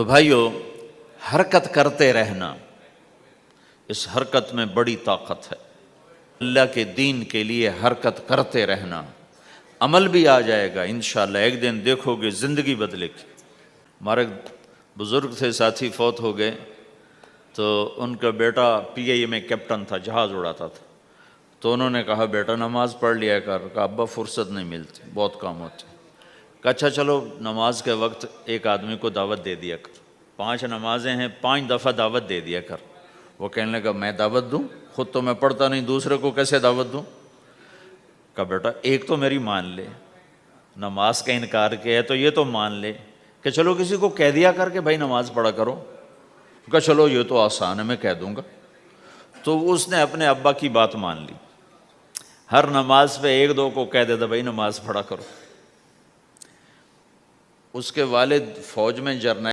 تو بھائیو، حرکت کرتے رہنا، اس حرکت میں بڑی طاقت ہے۔ اللہ کے دین کے لیے حرکت کرتے رہنا، عمل بھی آ جائے گا انشاءاللہ، ایک دن دیکھو گے زندگی بدلے گی۔ ہمارے بزرگ تھے، ساتھی فوت ہو گئے، تو ان کا بیٹا پی آئی اے میں کیپٹن تھا، جہاز اڑاتا تھا۔ تو انہوں نے کہا بیٹا نماز پڑھ لیا کر۔ کہا ابا فرصت نہیں ملتی، بہت کام ہوتے۔ کہا اچھا چلو نماز کے وقت ایک آدمی کو دعوت دے دیا کر، 5 نمازیں ہیں، 5 دفعہ دعوت دے دیا کر۔ وہ کہنے لگا میں دعوت دوں؟ خود تو میں پڑھتا نہیں، دوسرے کو کیسے دعوت دوں؟ کہا بیٹا ایک تو میری مان لے، نماز کا انکار کیا ہے تو یہ تو مان لے کہ چلو کسی کو کہہ دیا کر کہ بھائی نماز پڑھا کرو۔ کہا چلو یہ تو آسان ہے، میں کہہ دوں گا۔ تو اس نے اپنے ابا کی بات مان لی، ہر نماز پہ 1-2 کو کہہ دیتا بھائی نماز پڑھا کرو۔ اس کے والد فوج میں جرنیل